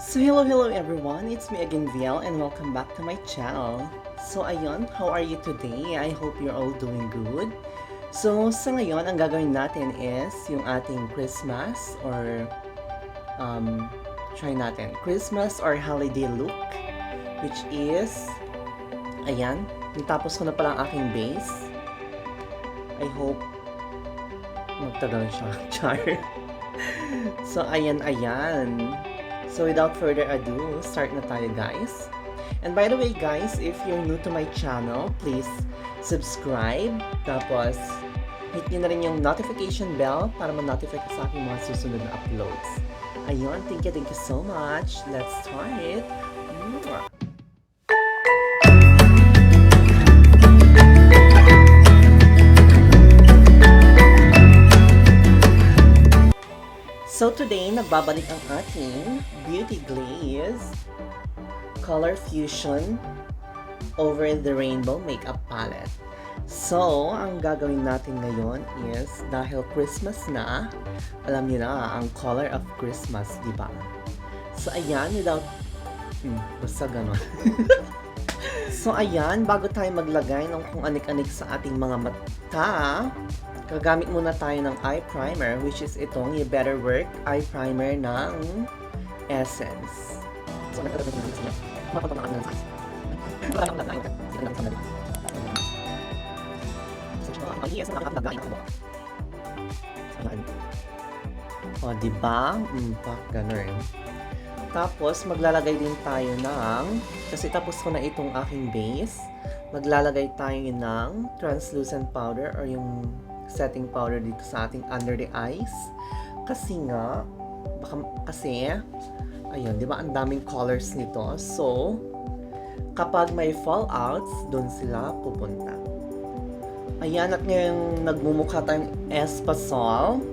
So hello everyone, it's me again Vhiele and welcome back to my channel. So ayun, how are you today? I hope you're all doing good. So sa ngayon, ang gagawin natin is yung ating Christmas or try natin Christmas or holiday look, which is ayan, natapos ko na pala ang aking base. I hope magtagal siya. Char. So ayan. So without further ado, start na tayo guys. And by the way guys, if you're new to my channel, please subscribe. Tapos, hit nyo na rin yung notification bell para ma-notify ka sa aking mga susunod na uploads. Ayun, thank you so much. Let's start. Mwah. So today, nagbabalik ang ating Beauty Glaze Color Fusion Over the Rainbow Makeup Palette. So, ang gagawin natin ngayon is, dahil Christmas na, alam niyo na, ang color of Christmas, di ba? So, ayan, basta ganon. So, ayan, bago tayo maglagay ng kung anik-anik sa ating mga mata, gagamit muna tayo ng eye primer, which is itong You Better Work eye primer ng Essence. So, o, diba? Ganun. Tapos, maglalagay din tayo ng, kasi tapos ko na itong aking base, maglalagay tayo ng translucent powder or yung setting powder dito sa ating under the eyes. Kasi nga, ayun, di ba, ang daming colors nito. So, kapag may fallouts, doon sila pupunta. Ayan, at ngayon nagmumukha tayong espasol.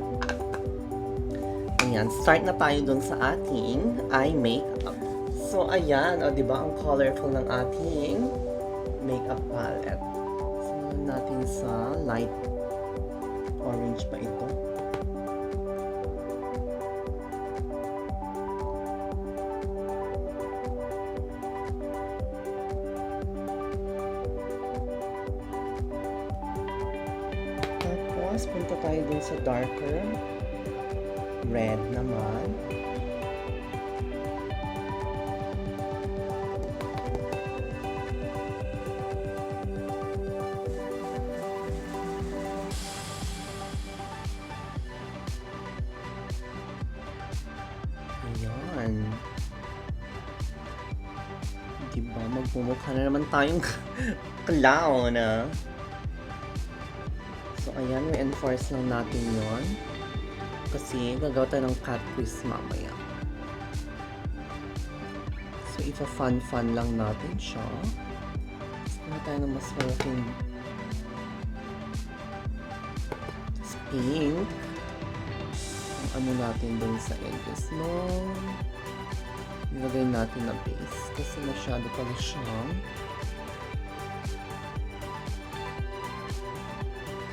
Ayan, start na tayo doon sa ating eye makeup. So, ayan, o, di ba, ang colorful ng ating makeup palette. Simulan natin sa light orange pa ito. Tapos, punta tayo dun sa darker red naman. Ayan. Diba, magmumukha na naman tayong clown, ah. So, ayan, i-enforce lang natin yon kasi gagawa tayo ng cat quiz mamaya. So, ipa-fun lang natin siya. Gusto tayo ng mas malaking pink. Ano natin dun sa edges mo. Nilagay natin na base kasi masyado pala siyang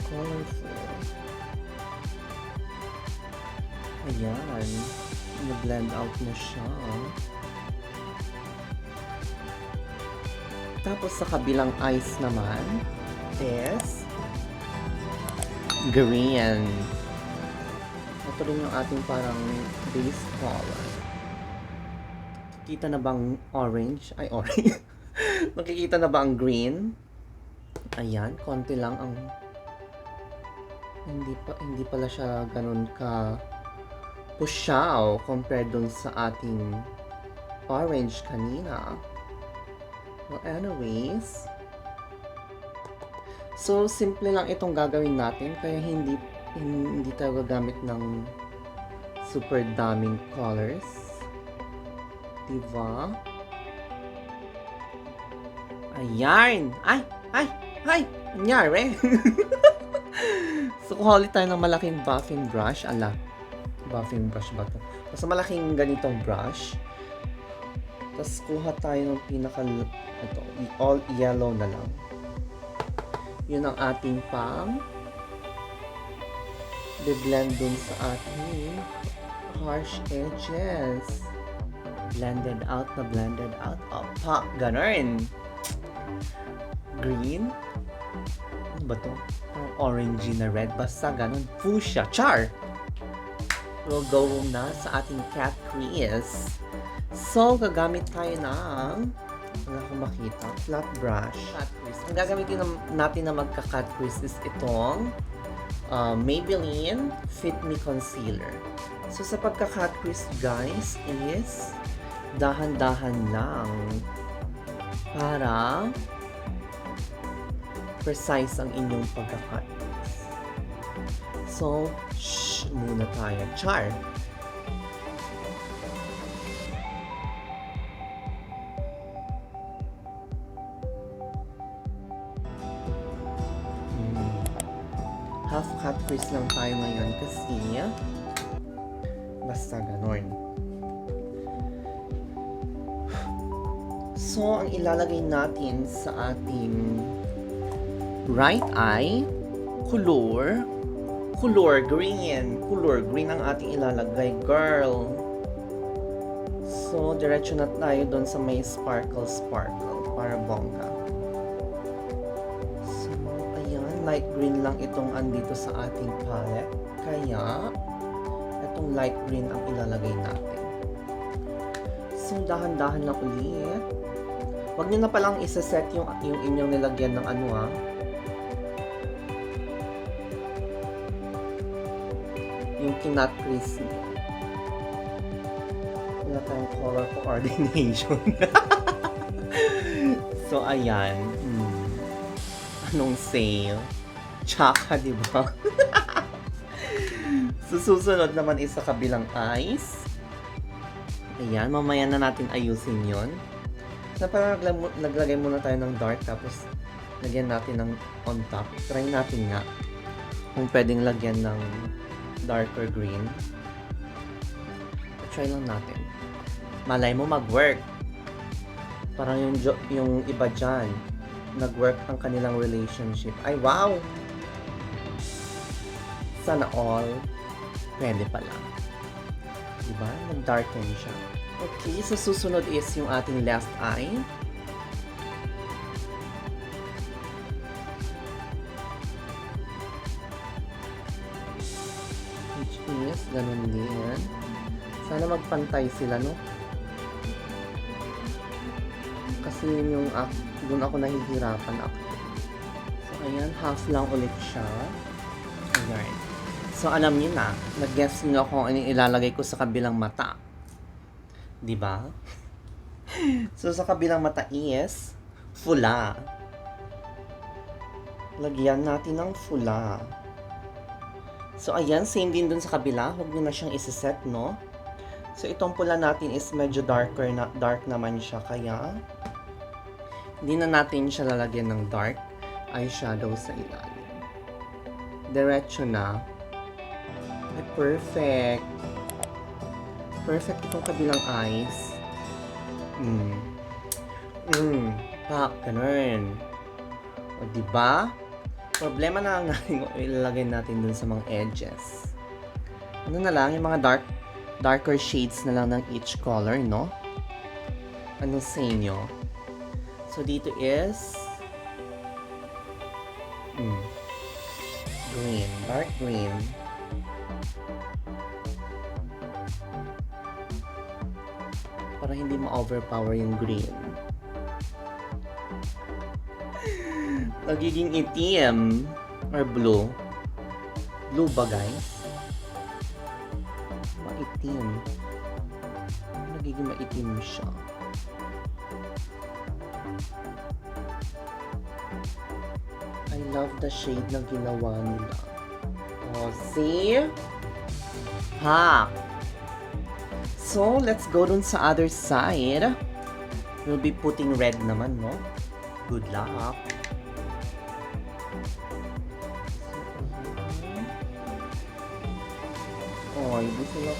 colorful. Ayan. Nag-blend out na siya. Tapos sa kabilang eyes naman is green. Ito rin yung ating parang base color. Nakikita na bang orange? Ay, orange. Nakikita na ba ang green? Ayan, konti lang ang hindi pala siya ganun ka pusyaw compared dun sa ating orange kanina. Well, anyways, so simple lang itong gagawin natin kaya hindi tayo gagamit ng super daming colors. Diba? Ayan! Ay! Anyari! So, kuha ulit tayo ng malaking buffing brush. Buffing brush ba ito? Basta malaking ganitong brush. Tapos, kuha tayo ng all yellow na lang. Yun ang ating pang blend dun sa ating harsh edges. Blended out na blended out. Oh, pop. Ganun. Green. Ano ba to? Parang orangey na red. Basta ganun. Fuchsia. Char! We'll go na sa ating cat crease. So, gagamit tayo ng wala akong makita. Flat brush. Cat crease. Ang gagamitin natin na magka-cat crease is itong Maybelline Fit Me Concealer. So, sa pagka-cat crease, guys, is dahan-dahan lang para precise ang inyong pagka-cat crease. So, shh muna tayo. Char! Half cut crease lang tayo ngayon kasi basta ganon. So, ang ilalagay natin sa ating right eye, color green. Color green ang ating ilalagay, girl. So, diretso na tayo doon sa may sparkle para bongga. So, ayan, light green lang itong andito sa ating palette. Kaya, itong light green ang ilalagay natin. So, dahan-dahan lang ulit. Huwag nyo na palang isa-set yung inyong nilagyan ng yung kinat crease. Wala tayong color coordination. So, ayan. Anong sale? Tsaka, di ba? So, susunod naman is sa kabilang eyes. Ayan, mamaya na natin ayusin yon. Na parang naglagay muna tayo ng dark, tapos lagyan natin ng on top. Try natin nga kung pwedeng lagyan ng darker green. Try lang natin. Malay mo mag-work. Parang yung iba dyan, nag-work ang kanilang relationship. Ay, wow! Sana all. Pwede pala. Diba? Nag-darken siya. Okay, so susunod is yung ating left eye. Which is, ganun din. Sana magpantay sila, no? Kasi yun yung doon ako nahihirapan ako. So, ayan, half lang ulit siya. Ayan. So, alam niyo na, nag-guess niyo kung ano ilalagay ko sa kabilang mata. Diba? So, sa kabilang mata is fula. Lagyan natin ng fula. So, ayan, same din dun sa kabila. Huwag nyo na siyang isiset, no? So, itong pula natin is medyo dark naman siya. Kaya, hindi na natin siya lalagyan ng dark eyeshadow sa ilalim. Diretso na. Ay, perfect. Perfect itong kabilang eyes. Pak, ganun. O, diba? Problema na lang natin kung ilalagay natin dun sa mga edges. Ano na lang, yung mga darker shades na lang ng each color, no? Ano sa inyo? So, dito is green, dark green. Para hindi ma-overpower yung green. Nagiging itim or blue. Blue ba, guys? Maitim. Nagiging maitim siya. I love the shade na ginawa nila. Oh, see? Ha! So, let's go dun sa other side. We'll be putting red naman, no? Good luck. Oh, hindi sila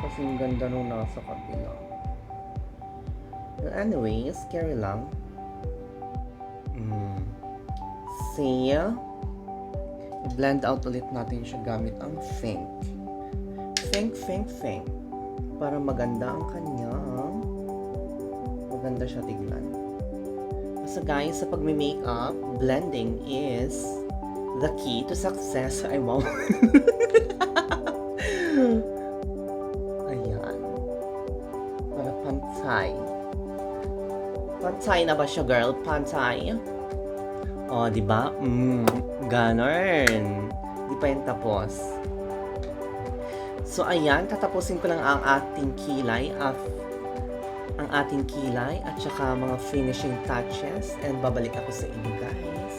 kasing ganda nung nasa kabila. Well, anyways, carry lang. See? I-blend out ulit natin siya gamit ang Fink. Fink. Para maganda ang kanyang maganda siya tignan. So guys, sa pagme-makeup, blending is the key to success. Ay, wow. Ayan. Para pantay. Pantay na ba siya, girl? Pantay. O, di ba? Ganon. Di pa yung tapos. So, ayan. Tatapusin ko lang ang ating kilay. Ang ating kilay at saka mga finishing touches. And babalik ako sa inyo, guys.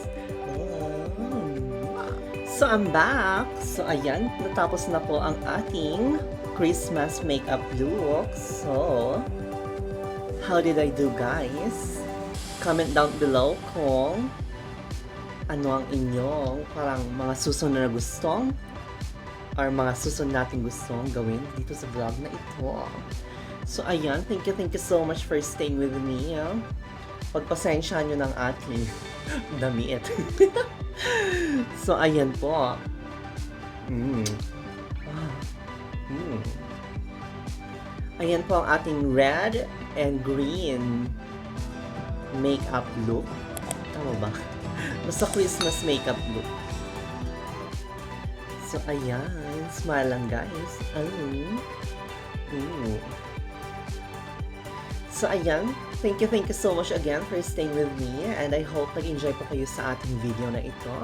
So, I'm back. So, ayan. Natapos na po ang ating Christmas makeup look. So, how did I do, guys? Comment down below kung ano ang inyong parang mga susunod na gustong or mga susunod natin gustong gawin dito sa vlog na ito. So, ayan. Thank you so much for staying with me. Pagpasensya nyo ng ating damit. So, ayan po. Ayan po ang ating red and green makeup look. Tama ba? Basta Christmas makeup look. So, ayan. Smile lang, guys. So, ayan. Thank you so much again for staying with me. And I hope nag-enjoy po kayo sa ating video na ito.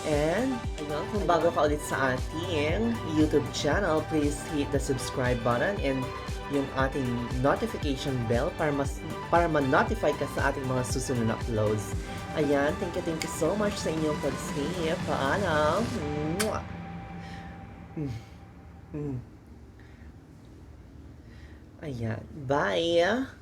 And, ayun, kung bago ka ulit sa ating YouTube channel, please hit the subscribe button and yung ating notification bell para ma-notify ka sa ating mga susunod na uploads. Ayan, thank you so much sa inyong pag-stay. Paalam. Ayan, bye!